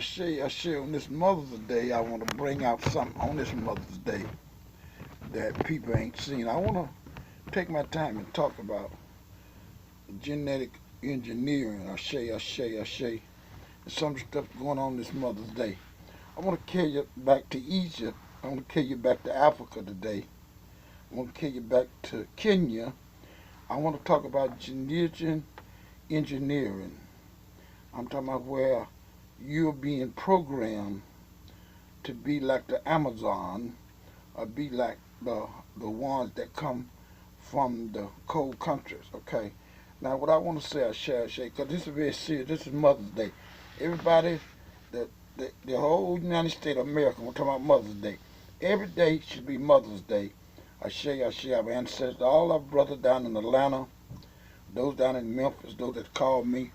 I share on this Mother's Day. I want to bring out something on this Mother's Day that people ain't seen. I want to take my time and talk about genetic engineering. I say. Some stuff going on this Mother's Day. I want to carry you back to Egypt. I want to carry you back to Africa today. I want to carry you back to Kenya. I want to talk about genetic engineering. I'm talking about where you're being programmed to be like the Amazon or be like the ones that come from the cold countries. Okay. Now, what I want to say, I share, because this is very serious. This is Mother's Day. Everybody, the whole United States of America, we're talking about Mother's Day. Every day should be Mother's Day. I share our ancestors, all our brothers down in Atlanta, those down in Memphis, those that called me,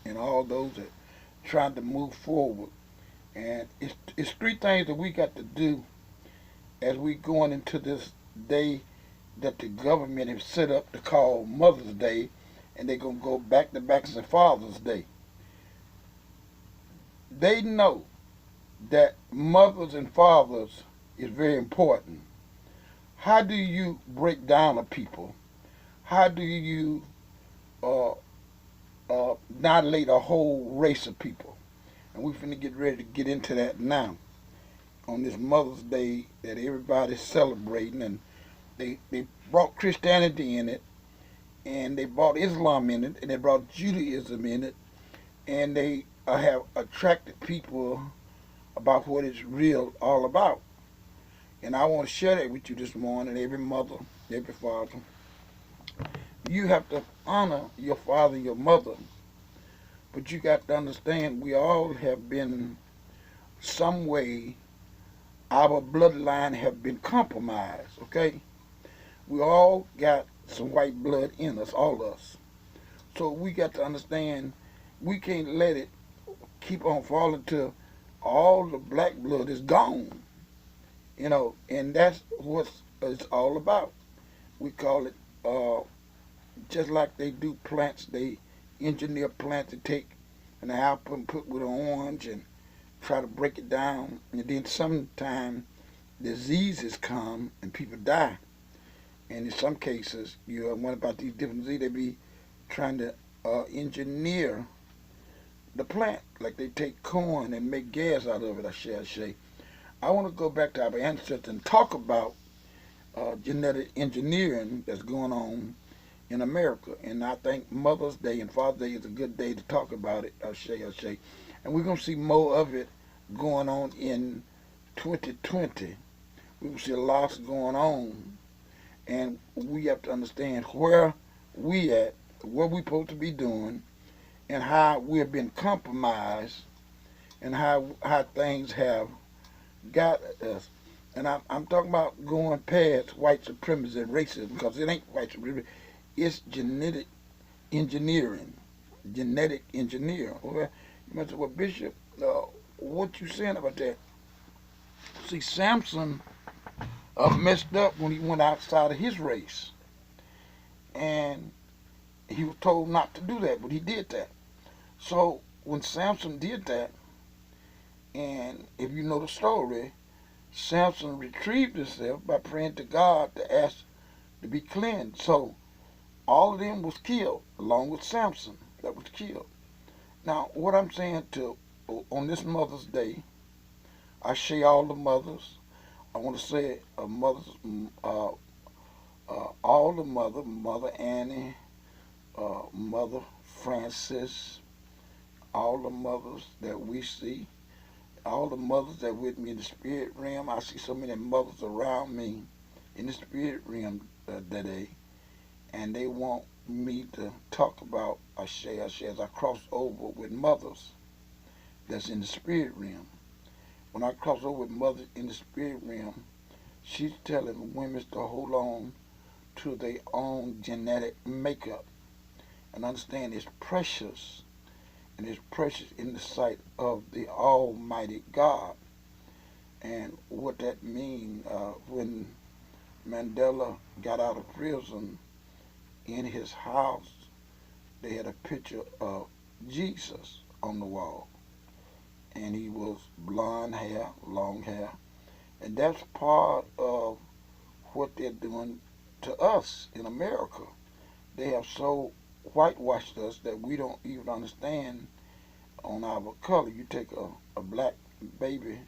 and all those that trying to move forward. And it's three things that we got to do as we going into this day that the government has set up to call Mother's Day, and they're going to go back to back to Father's Day. They know that mothers and fathers is very important. How do you break down a people? How do you uh, annihilate a whole race of people? And we're finna get ready to get into that now on this Mother's Day that everybody's celebrating. And they brought Christianity in it, and they brought Islam in it, and they brought Judaism in it, and they have attracted people about what it's real all about. And I want to share that with you this morning. Every mother, every father, you have to honor your father and your mother. But you got to understand, we all have been, some way, our bloodline have been compromised, okay? We all got some white blood in us, all of us. So we got to understand, we can't let it keep on falling till all the black blood is gone. And that's what it's all about. We call it, just like they do plants, they engineer plants to take an apple and put with an orange and try to break it down. And then sometimes diseases come and people die. And in some cases, you have one about these different diseases, they be trying to engineer the plant. Like they take corn and make gas out of it, I say. I want to go back to our ancestors and talk about genetic engineering that's going on in America. And I think Mother's Day and Father's Day is a good day to talk about it, I say. And we're going to see more of it going on in 2020. We're going to see a lot going on. And we have to understand where we at, what we supposed to be doing, and how we've been compromised, and how things have got us. And I'm talking about going past white supremacy and racism, because it ain't white supremacy. It's genetic engineering. Genetic engineering. Okay? You might say, well, Bishop, what you saying about that? See, Samson messed up when he went outside of his race. And he was told not to do that, but he did that. So when Samson did that, and if you know the story, Samson retrieved himself by praying to God to ask to be cleansed. So all of them was killed, along with Samson that was killed. Now, what I'm saying on this Mother's Day, I say all the mothers. I want to say mothers, all the mothers, Mother Annie, Mother Francis, all the mothers that we see, all the mothers that with me in the spirit realm. I see so many mothers around me in the spirit realm today, and they want me to talk about I say as I cross over with mothers that's in the spirit realm. When I cross over with mothers in the spirit realm, she's telling women to hold on to their own genetic makeup and understand it's precious, and it's precious in the sight of the Almighty God. And what that means, when Mandela got out of prison, in his house, they had a picture of Jesus on the wall. and he was blonde hair, long hair. And that's part of what they're doing to us in America. They have so whitewashed us that we don't even understand on our color. You take a black baby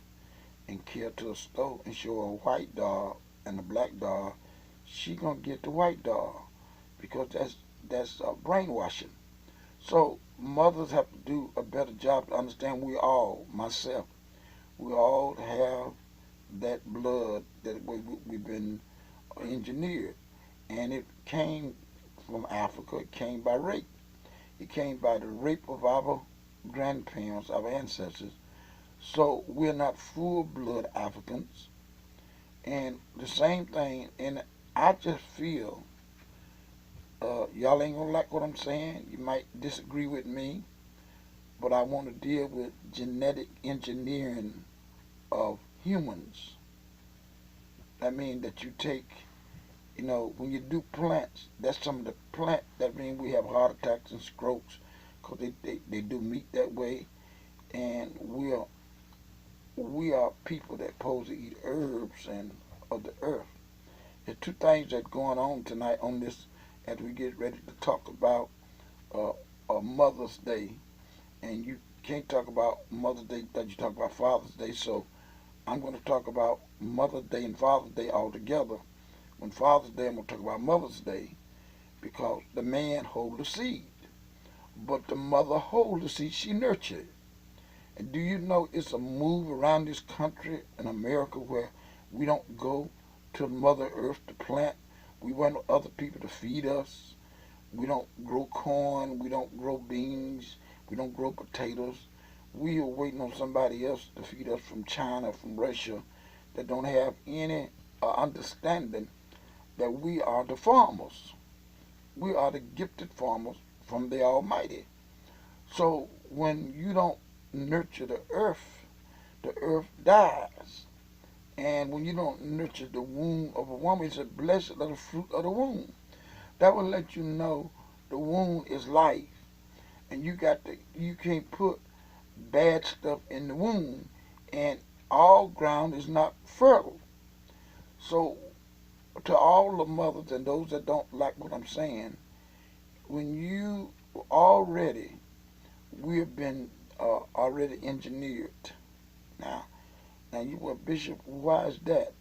and carry to a store and show a white dog and a black dog, she gonna get the white dog because that's brainwashing. So mothers have to do a better job to understand myself, we all have that blood that we've been engineered, and it came from Africa. It came by rape. It came by the rape of our grandparents, our ancestors. So we're not full blood Africans. And the same thing, and I just feel y'all ain't gonna like what I'm saying. You might disagree with me, but I want to deal with genetic engineering of humans. That means that you take, when you do plants, that's some of the plant. That means we have heart attacks and strokes because they do meat that way. And we are people that supposed to eat herbs and of the earth. There's two things that's going on tonight on this as we get ready to talk about uh, Mother's Day. And you can't talk about Mother's Day that you talk about Father's Day. So I'm going to talk about Mother's Day and Father's Day all together. When Father's Day, I'm going to talk about Mother's Day because the man holds the seed, but the mother holds the seed. She nurtured it. And do you know it's a move around this country in America where we don't go to Mother Earth to plant. We want other people to feed us. We don't grow corn. We don't grow beans. We don't grow potatoes. We are waiting on somebody else to feed us from China, from Russia, that don't have any understanding that we are the farmers. We are the gifted farmers from the Almighty. So when you don't nurture the earth dies. And when you don't nurture the womb of a woman, it's a blessed of the fruit of the womb. That will let you know the womb is life. And you can't put bad stuff in the womb, and all ground is not fertile. So to all the mothers and those that don't like what I'm saying, when you already we have been already engineered. Now, you were Bishop. Why is that?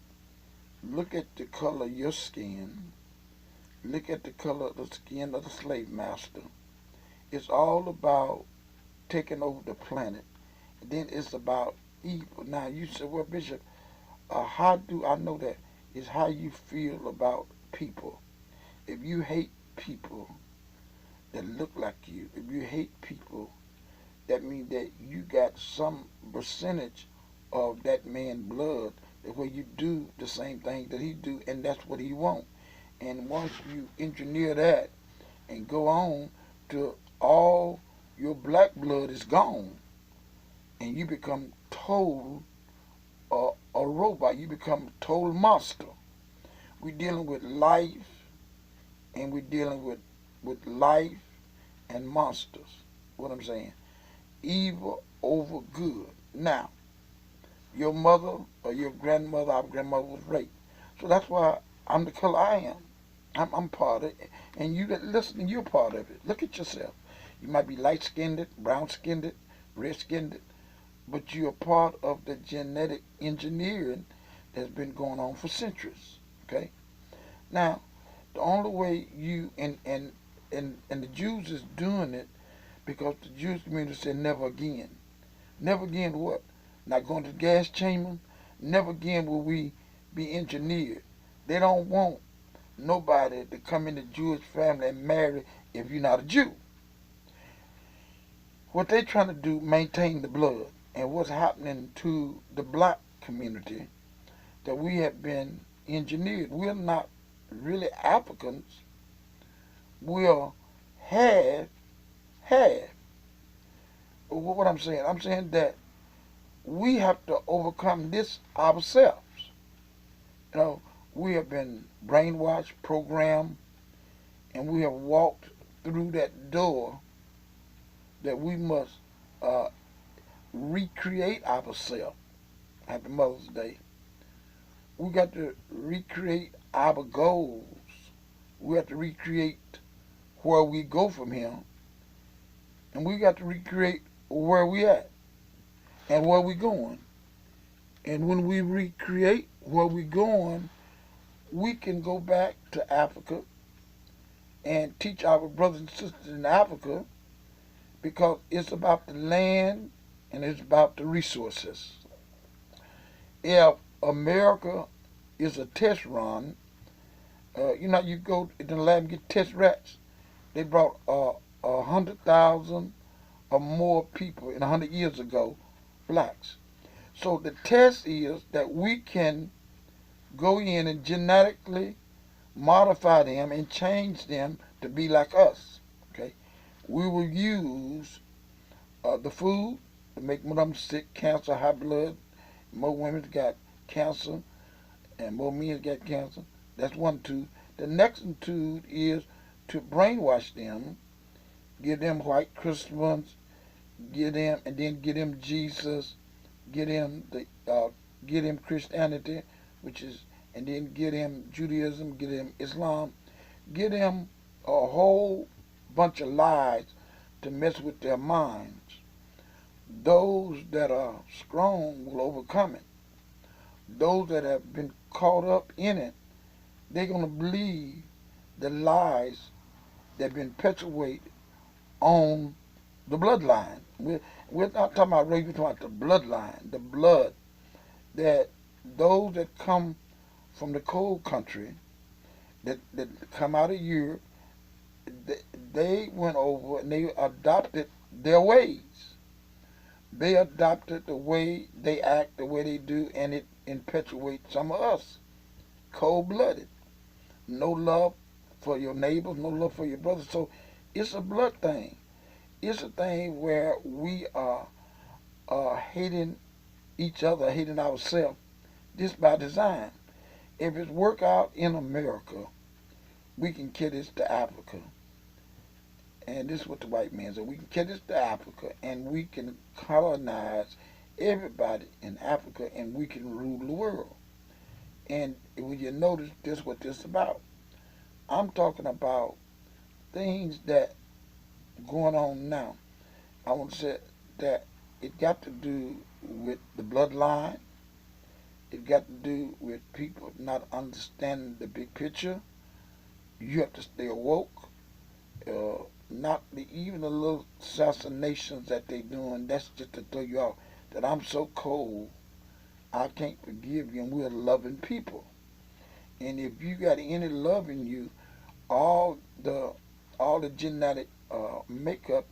Look at the color of your skin. Look at the color of the skin of the slave master. It's all about taking over the planet. And then it's about evil. Now you said, well, Bishop, how do I know that? It's how you feel about people. If you hate people that look like you, if you hate people, that means that you got some percentage of that man's blood where you do the same thing that he do, and that's what he want. And once you engineer that and go on to all your black blood is gone, and you become total a robot. You become total monster. We're dealing with life, and we're dealing with life and monsters. What I'm saying, evil over good. Now, your mother or your grandmother, our grandmother was raped, so that's why I'm the color I am. I'm part of it, and you that listening, you're part of it. Look at yourself. You might be light skinned, brown skinned, red skinned, but you're part of the genetic engineering that's been going on for centuries. Okay? Now, the only way you and the Jews is doing it because the Jewish community said never again. Never again what? Not going to the gas chamber? Never again will we be engineered. They don't want nobody to come in the Jewish family and marry if you're not a Jew. What they're trying to do, maintain the blood. And what's happening to the black community, that we have been engineered. We're not really Africans. We're half. What I'm saying that we have to overcome this ourselves. You know, we have been brainwashed, programmed, and we have walked through that door that we must recreate ourselves. Happy Mother's Day. We got to recreate our goals. We have to recreate where we go from here. And we got to recreate where we at and where we going. And when we recreate where we going, we can go back to Africa and teach our brothers and sisters in Africa, because it's about the land and it's about the resources. If America is a test run, you go in the lab and get test rats. They brought 100,000 or more people in 100 years ago, blacks. So the test is that we can go in and genetically modify them and change them to be like us. Okay, we will use the food to make more of them sick, cancer, high blood. More women got cancer, and more men got cancer. That's one tool. The next tool is to brainwash them, give them white Christmas, give them Jesus, give them Christianity, which is, and then give them Judaism, give them Islam, give them a whole bunch of lies to mess with their minds. Those that are strong will overcome it. Those that have been caught up in it, they're going to believe the lies that have been perpetuated on the bloodline. We're not talking about race, we're talking about the bloodline, the blood, that those that come from the cold country, that come out of Europe, they went over and they adopted their ways. They adopted the way they act, the way they do, and it perpetuates some of us. Cold-blooded. No love for your neighbors, no love for your brothers. So it's a blood thing. It's a thing where we are hating each other, hating ourselves, just by design. If it's work out in America, we can carry this to Africa. And this is what the white man said. We can carry this to Africa, and we can colonize everybody in Africa, and we can rule the world. And when you notice, this is what this is about. I'm talking about things that going on now. I want to say that it got to do with the bloodline. It got to do with people not understanding the big picture. You have to stay awoke. Not even the little assassinations that they doing. That's just to throw you off. That I'm so cold, I can't forgive you. And we're loving people. And if you got any love in you, all the genetic makeup,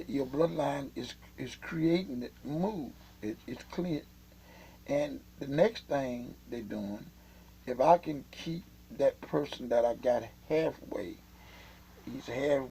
your bloodline is creating it move. It's clear. And the next thing they're doing, if I can keep that person that I got halfway, he's half